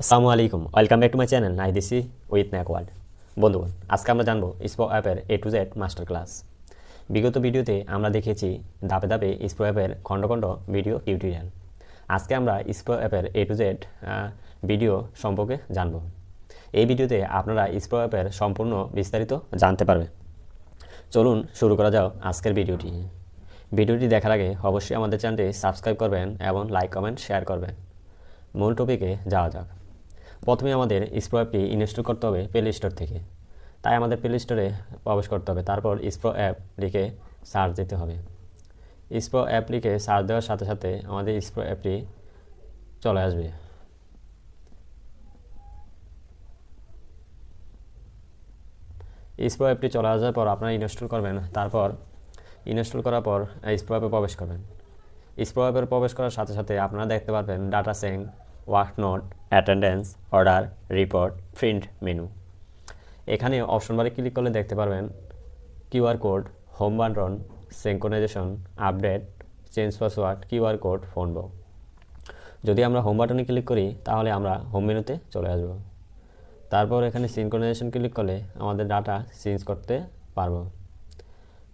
আসসালামু আলাইকুম, welcome back to my channel নাই দিসি উইথ ন্যাকওয়ার্ড। বন্ধুগণ, আজকে আমরা জানবো স্প্রো অ্যাপের A to Z master class. বিগত ভিডিওতে আমরা দেখেছি ধাপে ধাপে স্প্রো অ্যাপের খণ্ড খণ্ড ভিডিও টিউটোরিয়াল। আজকে আমরা স্প্রো অ্যাপের A to Z ভিডিও সম্পর্কে জানবো। এই ভিডিওতে আপনারা স্প্রো অ্যাপের সম্পূর্ণ বিস্তারিত জানতে পারবেন। চলুন শুরু করা যাক আজকের ভিডিওটি। ভিডিওটি দেখার আগে অবশ্যই আমাদের চ্যানেলটি সাবস্ক্রাইব করবেন এবং লাইক কমেন্ট শেয়ার করবেন। মূল টপিকে যাওয়া যাক। প্রথমে আমাদের স্প্রো অ্যাপটি ইনস্টল করতে হবে প্লে স্টোর থেকে। তাই আমাদের প্লে স্টোরে প্রবেশ করতে হবে, তারপর স্প্রো অ্যাপ লিখে সার্চ দিতে হবে। স্প্রো অ্যাপ লিখে সার্চ দেওয়ার সাথে সাথে আমাদের স্প্রো অ্যাপটি চলে আসবে। স্প্রো অ্যাপটি চলে আসার পর আপনারা ইনস্টল করবেন, তারপর ইনস্টল করার পর স্প্রো অ্যাপে প্রবেশ করবেন। স্প্রো অ্যাপে প্রবেশ করার সাথে সাথে আপনারা দেখতে পারবেন data sync, work note, attendance, order, report, print menu. এখানে অপশন বারে ক্লিক করলে দেখতে পারবেন QR code, home button, synchronization, update, change password, QR code, phone book. যদি আমরা হোম বাটনে ক্লিক করি তাহলে আমরা হোম মেনুতে চলে আসব। তারপর এখানে সিঙ্ক্রোনাইজেশন ক্লিক করলে আমাদের ডাটা চেঞ্জ করতে পারবো।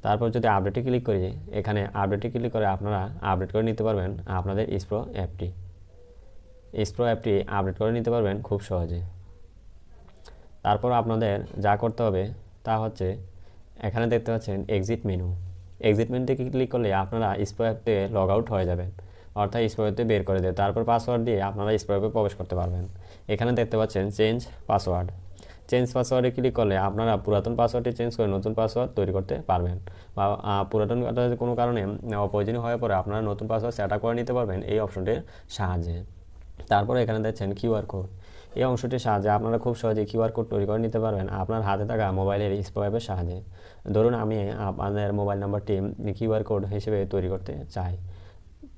তারপর যদি আপডেটে ক্লিক করি, এখানে আপডেটে ক্লিক করে আপনারা আপডেট করে নিতে পারবেন আপনাদের স্প্রো অ্যাপটি। স্প্রো অ্যাপটি আপডেট করে নিতে পারবেন খুব সহজে। তারপর আপনাদের যা করতে হবে তা হচ্ছে এখানে দেখতে পাচ্ছেন এক্সিট মেনু। এক্সিট মেনুতে ক্লিক করলে আপনারা স্প্রো অ্যাপে লগ আউট হয়ে যাবেন, অর্থাৎ স্প্রো অ্যাপে বের করে দেবে। তারপর পাসওয়ার্ড দিয়ে আপনারা স্প্রো অ্যাপে প্রবেশ করতে পারবেন। এখানে দেখতে পাচ্ছেন চেঞ্জ পাসওয়ার্ড। চেঞ্জ পাসওয়ার্ডে ক্লিক করলে আপনারা পুরাতন পাসওয়ার্ডটি চেঞ্জ করে নতুন পাসওয়ার্ড তৈরি করতে পারবেন, বা পুরাতন কোনো কারণে অপ্রয়োজনীয় হয়ে পড়ে আপনারা নতুন পাসওয়ার্ড সেট আপ করে নিতে পারবেন এই অপশনটির সাহায্যে। তারপরে এখানে দেখছেন কিউআর কোড। এই অংশটির সাহায্যে আপনারা খুব সহজে কিউআর কোড তৈরি করে নিতে পারবেন আপনার হাতে থাকা মোবাইলের স্প্রো অ্যাপের সাহায্যে। ধরুন আমি আপনাদের মোবাইল নাম্বারটি কিউআর কোড হিসেবে তৈরি করতে চাই,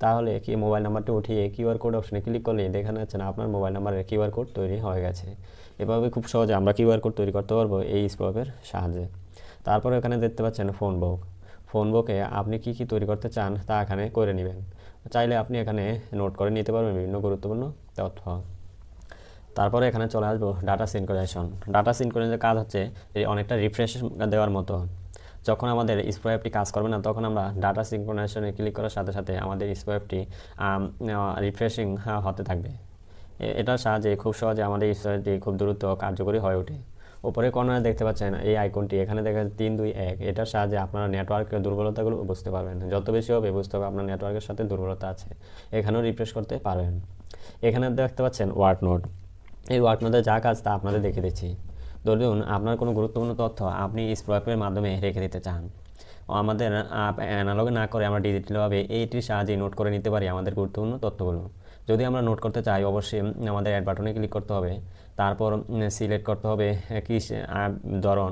তাহলে কি মোবাইল নাম্বারটি উঠিয়ে কিউআর কোড অপশনে ক্লিক করলে দেখানো যাচ্ছে না আপনার মোবাইল নাম্বারের কিউআর কোড তৈরি হয়ে গেছে। এভাবে খুব সহজে আমরা কিউআর কোড তৈরি করতে পারবো এই স্প্রো অ্যাপের সাহায্যে। তারপরে এখানে দেখতে পাচ্ছেন ফোন বুক। ফোন বুকে আপনি কি কি তৈরি করতে চান তা এখানে করে নেবেন। চাইলে আপনি এখানে নোট করে নিতে পারবেন বিভিন্ন গুরুত্বপূর্ণ তথ্য। তারপরে এখানে চলে আসবো ডাটা সিনক্রোনাইজেশন। ডাটা সিনক্রোনাইজেশনের কাজ হচ্ছে অনেকটা রিফ্রেশ দেওয়ার মতো। যখন আমাদের স্প্রো অ্যাপটি কাজ করবে না তখন আমরা ডাটা সিনক্রোনাইজেশনে ক্লিক করার সাথে সাথে আমাদের স্প্রো অ্যাপটি রিফ্রেশিং হতে থাকবে। এটার সাহায্যে খুব সহজে আমাদের স্প্রো অ্যাপটি খুব দ্রুত কার্যকরী হয়ে ওঠে। উপরে কর্নারে দেখতে পাচ্ছেন এই আইকনটি, এখানে দেখেন 3, 2, 1। এটার সাহায্যে আপনারা নেটওয়ার্কের দুর্বলতাগুলো বুঝতে পারবেন। যত বেশি হবে বুঝতে হবে আপনার নেটওয়ার্কের সাথে দুর্বলতা আছে, এখানেও রিফ্রেশ করতে পারবেন। এখানে দেখতে পাচ্ছেন ওয়ার্ক নোট। এই ওয়ার্ক নোটে যা কাজ তা আপনাদের দেখে দিচ্ছি। ধরুন আপনার কোনো গুরুত্বপূর্ণ তথ্য আপনি স্প্রো অ্যাপের মাধ্যমে রেখে দিতে চান। আমাদের অ্যানালগে না করে আমরা ডিজিটালভাবে এইটির সাহায্যে নোট করে নিতে পারি আমাদের গুরুত্বপূর্ণ তথ্যগুলো। যদি আমরা নোট করতে চাই অবশ্যই আমাদের অ্যাড বাটনে ক্লিক করতে হবে, তারপর সিলেক্ট করতে হবে কি ধরন,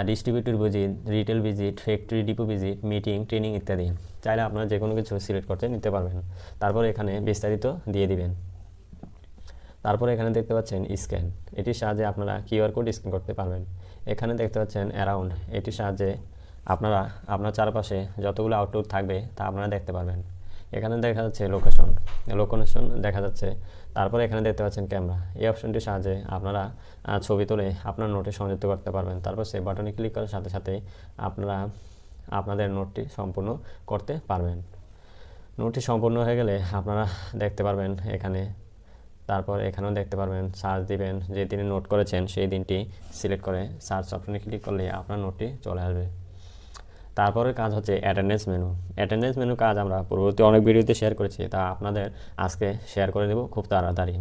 distributor visit, retail visit, factory depot visit, meeting, training ইত্যাদি। চাইলে আপনারা যে কোনো কিছু সিলেক্ট করতে নিতে পারবেন। তারপর এখানে বিস্তারিত দিয়ে দিবেন। তারপরে এখানে দেখতে পাচ্ছেন স্ক্যান। এটির সাহায্যে আপনারা কিউআর কোড স্ক্যান করতে পারবেন। এখানে দেখতে পাচ্ছেন অ্যারাউন্ড। এটির সাহায্যে আপনারা আপনার চারপাশে যতগুলো আউটলুক থাকবে তা আপনারা দেখতে পারবেন। এখানে দেখা যাচ্ছে লোকেশন দেখা যাচ্ছে। তারপরে এখানে দেখতে পাচ্ছেন ক্যামেরা। এই অপশনটির সাহায্যে আপনারা ছবি তুলে আপনার নোটে সংযুক্ত করতে পারবেন। তারপর সেই বাটনে ক্লিক করার সাথে সাথে আপনারা আপনাদের নোটটি সম্পূর্ণ করতে পারবেন। নোটটি সম্পূর্ণ হয়ে গেলে আপনারা দেখতে পারবেন এখানে। তারপর এখানেও দেখতে পারবেন সার্চ দিবেন, যে দিনে নোট করেছেন সেই দিনটি সিলেক্ট করে সার্চ অপশনে ক্লিক করলে আপনার নোটটি চলে আসবে। তারপরে কাজ হচ্ছে অ্যাটেন্ডেন্স মেনু। অ্যাটেন্ডেন্স মেনু কাজ আমরা পূর্ববর্তী অনেক ভিডিওতে শেয়ার করেছি, তা আপনাদের আজকে শেয়ার করে দেব খুব তাড়াতাড়ি।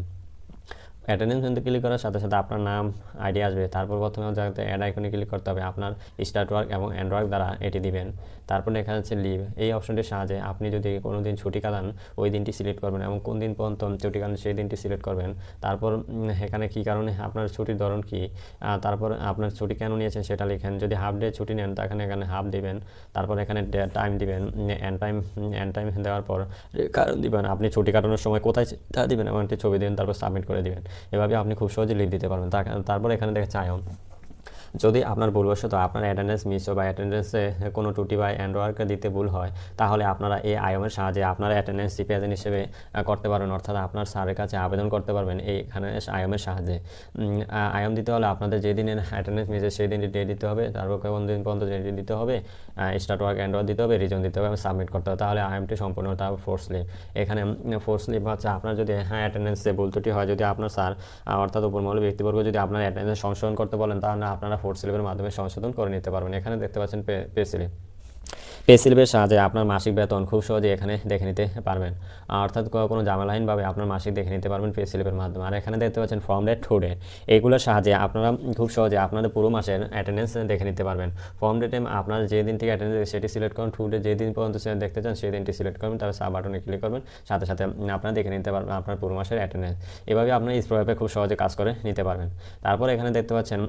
অ্যাটেন্ডেন্স মেনুতে ক্লিক করার সাথে সাথে আপনার নাম আইডি আসবে। তারপর প্রথমে যাতে অ্যাড আইকনে ক্লিক করতে হবে, আপনার স্টার্ট ওয়ার্ক এবং এন্ড ওয়ার্ক দ্বারা এটি দিবেন। তারপর দেখা যাচ্ছে লিভ। এই অপশনটির সাহায্যে আপনি যদি কোনো দিন ছুটি কাটান ওই দিনটি সিলেক্ট করবেন এবং কোন দিন পর্যন্ত ছুটি কাটান সেই দিনটি সিলেক্ট করবেন। তারপর এখানে কী কারণে আপনার ছুটির ধরন কী, তারপর আপনার ছুটি কেন নিয়েছেন সেটা লিখেন। যদি হাফ ডে ছুটি নেন তখন এখানে হাফ দিবেন। তারপর এখানে টাইম দিবেন, এন্ড টাইম দেওয়ার পর কারণ দিবেন, আপনি ছুটি কাটানোর সময় কোথায় তা দিবেন এবং একটি ছবি দেবেন, তারপর সাবমিট করে দিবেন। এভাবে আপনি খুব সহজে লিভ দিতে পারবেন। তারপর এখানে দেখে চায়ন। যদি আপনার ভুলবশত আপনার অ্যাটেন্ডেন্স মিস হয় বা অ্যাটেন্ডেন্সে কোনো ত্রুটি বা এন্ডওয়ার্ক দিতে ভুল হয়, তাহলে আপনারা এই আইএমের সাহায্যে আপনার অ্যাটেন্ডেন্স রিপ্রেজেন্ট হিসেবে করতে পারবেন, অর্থাৎ আপনার স্যারের কাছে আবেদন করতে পারবেন এইখানে আইএমের সাহায্যে। আইএম দিতে হলে আপনাদের যে দিনের অ্যাটেন্ডেন্স মিসে সেই দিনটি ডেট দিতে হবে, তারপর কোন দিন পর্যন্ত ডেট দিতে হবে, স্টার্ট ওয়ার্ক এন্ড ওয়ার্ক দিতে হবে, রিজন দিতে হবে, সাবমিট করতে হবে, তাহলে আইএমটি সম্পূর্ণ। তারপর ফোর্স লিভ, এখানে ফোর্স লিভ হচ্ছে আপনার যদি অ্যাটেন্ডেন্সে ভুল ত্রুটি হয়, যদি আপনার স্যার অর্থাৎ উপরমহল ব্যক্তিবর্গ যদি আপনার অ্যাটেন্ডেন্স সংশোধন করতে বলেন, তাহলে আপনারা ফোর্স লিভের মাধ্যমে সংশোধন করে নিতে পারবেন। এখানে দেখতে পাচ্ছেন পে স্লিপ। পে স্লিপের সাহায্যে আপনার মাসিক বেতন খুব সহজে এখানে দেখে নিতে পারবেন, অর্থাৎ কোনো ঝামেলাহীনভাবে আপনার মাসিক দেখে নিতে পারবেন পে স্লিপের মাধ্যমে। আর এখানে দেখতে পাচ্ছেন ফ্রম ডেট টু ডেট, এইগুলোর সাহায্যে আপনারা খুব সহজে আপনাদের পুরো মাসের অ্যাটেন্ডেন্স দেখে নিতে পারবেন। ফ্রম ডেটে আপনার যে দিন থেকে অ্যাটেন্ডেন্স সেটি সিলেক্ট করুন, টু ডে যে দিন পর্যন্ত দেখতে চান সেই দিনটি সিলেক্ট করবেন, তারপর সাব বাটনে ক্লিক করবেন, সাথে সাথে আপনারা দেখে নিতে পারবেন আপনার পুরো মাসের অ্যাটেন্ডেন্স। এভাবে আপনার স্প্রো অ্যাপে খুব সহজে কাজ করে নিতে পারবেন। তারপর এখানে দেখতে পাচ্ছেন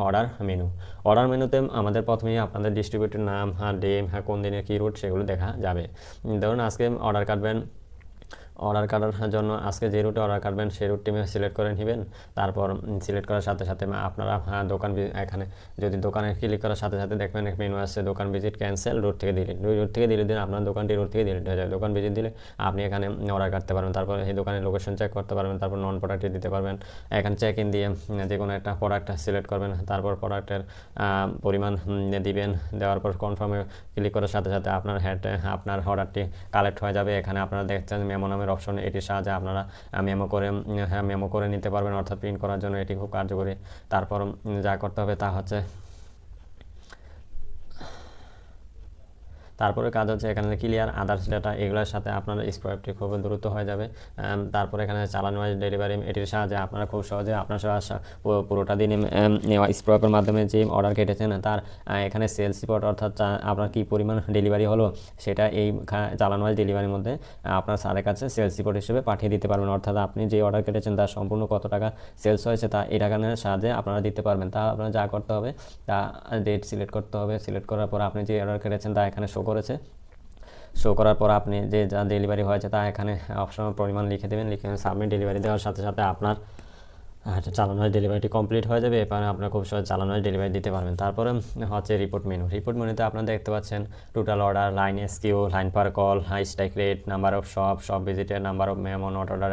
অর্ডার মেনু। অর্ডার মেনুতে আমাদের প্রথমেই আপনাদের ডিস্ট্রিবিউটের নাম, ডেম, কোন দিনের কী রুট সেগুলো দেখা যাবে। ধরুন আজকে অর্ডার কাটবেন, অর্ডার কাটার জন্য আজকে যে রুটে অর্ডার কাটবেন সেই রুটটি সিলেক্ট করে নেবেন। তারপর সিলেক্ট করার সাথে সাথে আপনারা দোকান এখানে যদি দোকানে ক্লিক করার সাথে সাথে দেখবেন এক মেনু আসছে দোকান ভিজিট, ক্যান্সেল, রুট থেকে ডিলিট। রুট থেকে ডিলিট দিন আপনার দোকানটি রুট থেকে ডিলিট হয়ে যাবে। দোকান ভিজিট দিলে আপনি এখানে অর্ডার কাটতে পারবেন, তারপর এই দোকানের লোকেশন চেক করতে পারবেন, তারপর নন প্রোডাক্টে দিতে পারবেন। এখানে চেক ইন দিয়ে যে কোনো একটা প্রোডাক্ট সিলেক্ট করবেন, তারপর প্রোডাক্টের পরিমাণ দিবেন, দেওয়ার পর কনফার্মে ক্লিক করার সাথে সাথে আপনার অর্ডারটি কালেক্ট হয়ে যাবে। এখানে আপনারা দেখছেন মেমো নামের অপশন, এটির সাহায্যে আপনারা মেমো করে নিতে পারবেন, অর্থাৎ প্রিন্ট করার জন্য এটি খুব কার্যকরী। তারপর যা করতে হবে তা হচ্ছে তারপরে কাজ হচ্ছে এখানে ক্লিয়ার আদার্স ডাটা, এগুলোর সাথে আপনার স্প্রো অ্যাপটি খুব দ্রুত হয়ে যাবে। তারপরে এখানে চালান ওয়াইজ ডেলিভারি, এটির সাহায্যে আপনারা খুব সহজে আপনার পুরোটা দিনে স্প্রো অ্যাপের মাধ্যমে যে অর্ডার কেটেছেন তার এখানে সেলস রিপোর্ট, অর্থাৎ আপনার কী পরিমাণ ডেলিভারি হলো সেটা এই চালান ওয়াইজ ডেলিভারির মধ্যে আপনার স্যারের কাছে সেলস রিপোর্ট হিসেবে পাঠিয়ে দিতে পারবেন, অর্থাৎ আপনি যে অর্ডার কেটেছেন তার সম্পূর্ণ কত টাকা সেলস হয়েছে তা এই টাকার সাহায্যে আপনারা দিতে পারবেন। তা আপনারা যা করতে হবে তা ডেট সিলেক্ট করতে হবে, সিলেক্ট করার পর আপনি যে অর্ডার কেটেছেন তা এখানে শো করেছে, শো করার পর আপনি যে যা ডেলিভারি হয়েছে তা এখানে অপশনাল পরিমাণ লিখে দেবেন, লিখে সাবমিট। ডেলিভারি দেওয়ার সাথে সাথে আপনার চালানোর ডেলিভারিটি কমপ্লিট হয়ে যাবে, এরপরে আপনার খুব সহজ চালানোর ডেলিভারি দিতে পারবেন। তারপরে হচ্ছে রিপোর্ট মেনু। রিপোর্ট মেনুতে আপনারা দেখতে পাচ্ছেন total order, line SQ, line per call, high strike rate, number of shop ভিজিটের, number of memo not order,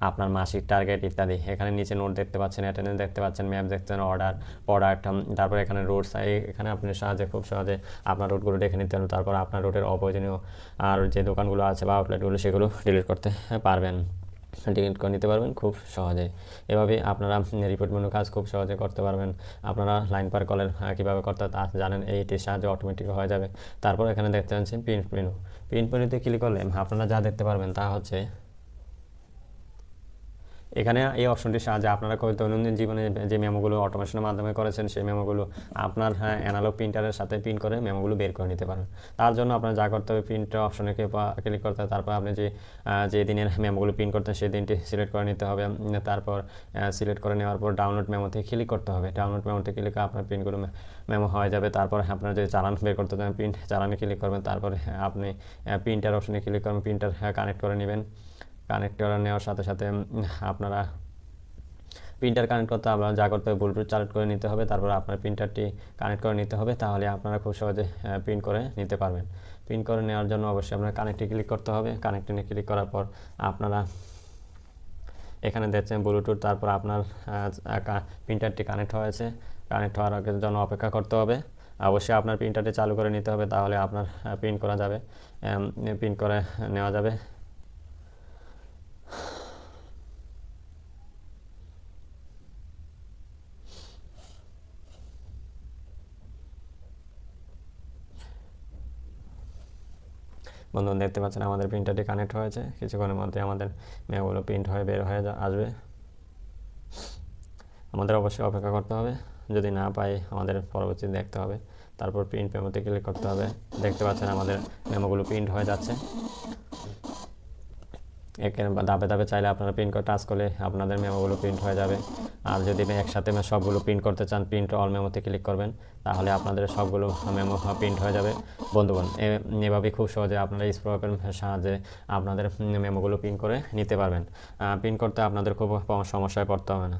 আপনার মাসিক টার্গেট ইত্যাদি। এখানে নিচে নোট দেখতে পাচ্ছেন, অ্যাটেন্ডেন্স দেখতে পাচ্ছেন, ম্যাপ দেখতে পাচ্ছেন, অর্ডার, প্রোডাক্ট, তারপর এখানে রুটস, এখানে আপনার সাহায্যে খুব সহজে আপনার রুটগুলো দেখে নিতে পারবেন। তারপর আপনার রুটের অপ্রয়োজনীয় আর যে দোকানগুলো আছে বা আউটলেটগুলো সেগুলো ডিলিট করতে পারবেন, ডিলিট করে নিতে পারবেন খুব সহজে। এভাবে আপনারা রিপোর্ট মেনু কাজ খুব সহজে করতে পারবেন। আপনারা লাইন পার কলের কীভাবে করতে তা জানেন, এইটির সাহায্যে অটোমেটিক হয়ে যাবে। তারপর এখানে দেখতে পাচ্ছেন প্রিন্ট মেনু। প্রিন্ট মেনুতে ক্লিক করলে আপনারা যা দেখতে পারবেন তা হচ্ছে এখানে এই অপশনটির সাহায্যে আপনারা দৈনন্দিন জীবনে যে মেমোগুলো অটোমেশনের মাধ্যমে করেছেন সেই মেমোগুলো আপনার অ্যানালগ প্রিন্টারের সাথে প্রিন্ট করে মেমোগুলো বের করে নিতে পারেন। তার জন্য আপনার যা করতে হবে, প্রিন্ট অপশনে ক্লিক করতে হবে, তারপর আপনি যে দিনের মেমোগুলো প্রিন্ট করতেন সেই দিনটি সিলেক্ট করে নিতে হবে। তারপর সিলেক্ট করে নেওয়ার পর ডাউনলোড মেমোতে ক্লিক করতে হবে। ডাউনলোড মেমোতে ক্লিক করে আপনার প্রিন্টগুলো মেমো হয়ে যাবে। তারপর আপনার যে চালান বের করতে চান প্রিন্ট চালানে ক্লিক করবেন, তারপরে আপনি প্রিন্টার অপশনে ক্লিক করবেন, প্রিন্টার কানেক্ট করে নেবেন। কানেক্ট করে নেওয়ার সাথে সাথে আপনারা প্রিন্টার কানেক্ট করতে আপনারা যা করতে হবে ব্লুটুথ চালু করে নিতে হবে, তারপর আপনার প্রিন্টারটি কানেক্ট করে নিতে হবে, তাহলে আপনারা খুব সহজে প্রিন্ট করে নিতে পারবেন। প্রিন্ট করে নেওয়ার জন্য অবশ্যই আপনার কানেক্টে ক্লিক করতে হবে। কানেক্টে ক্লিক করার পর আপনারা এখানে দেখছেন ব্লুটুথ, তারপর আপনার প্রিন্টারটি কানেক্ট হয়েছে। কানেক্ট হওয়ার জন্য অপেক্ষা করতে হবে। অবশ্যই আপনার প্রিন্টারটি চালু করে নিতে হবে, তাহলে আপনার প্রিন্ট করা যাবে, প্রিন্ট করে নেওয়া যাবে। বন্ধুরা দেখতে পাচ্ছেন আমাদের প্রিন্টারটি কানেক্ট হয়েছে। কিছুক্ষণের মধ্যে আমাদের মেমোগুলো প্রিন্ট হয়ে বের হয়ে আসবে। আমাদের অবশ্যই অপেক্ষা করতে হবে, যদি না পাই আমাদের পরবর্তী দেখতে হবে। তারপর প্রিন্ট মেমোতে ক্লিক করতে হবে। দেখতে পাচ্ছেন আমাদের মেমোগুলো প্রিন্ট হয়ে যাচ্ছে। এখানে ধাপে ধাপে চাইলে আপনারা প্রিন্ট করে টাচ করলে আপনাদের মেমোগুলো প্রিন্ট হয়ে যাবে। আর যদি একসাথে সবগুলো প্রিন্ট করতে চান, প্রিন্ট অল মেমোতে ক্লিক করবেন, তাহলে আপনাদের সবগুলো মেমো প্রিন্ট হয়ে যাবে। বন্ধুগণ, এভাবে খুব সহজে আপনারা স্প্রো অ্যাপের সাহায্যে আপনাদের মেমোগুলো প্রিন্ট করে নিতে পারবেন। প্রিন্ট করতে আপনাদের খুব সমস্যায় পড়তে হবে না।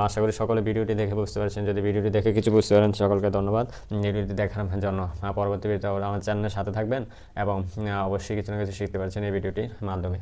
আশা করি সকলে ভিডিওটি দেখে বুঝতে পারছেন। যদি ভিডিওটি দেখে কিছু বুঝতে পারেন, সকলকে ধন্যবাদ। ভিডিওটি দেখার জন্য পরবর্তী ভিডিওতে আমার চ্যানেলের সাথে থাকবেন এবং অবশ্যই কিছু না কিছু শিখতে পারছেন এই ভিডিওটির মাধ্যমে।